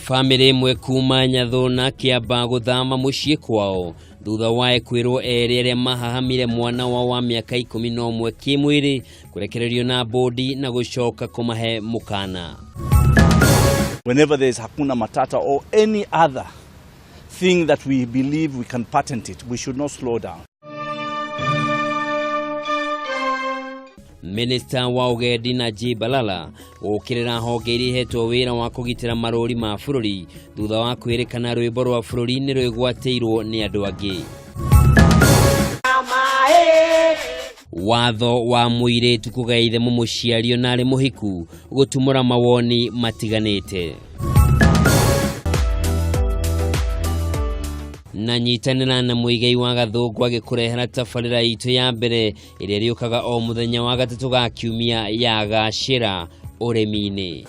Family imwe kuma Nyathona Kiamba guthama mucii kwao thutha wa kwirwo erere mahahamire mwana wa miaka 11 kimwiri kurekererio na bodi na gucoka kumahe mukana. Whenever there is hakuna matata or any other thing that we believe we can patent it, we should not slow down. Minister wa ugendi na Balala ukirira honge irihetwo wira wa kugitira marori ma bururi thutha wa kwirikana rwimbo rwa bururi ni rwigwateirwo ni andu angi. Watho wa muiretu kugaithe mumuciario nari muhiku gutumura mawoni matiganite. Na nyitanira na muigai wa gathungu agikurehera tafarira itu ya mbere iria riukaga o muthenya wa gatatu ga kiumia ya gacira uremini.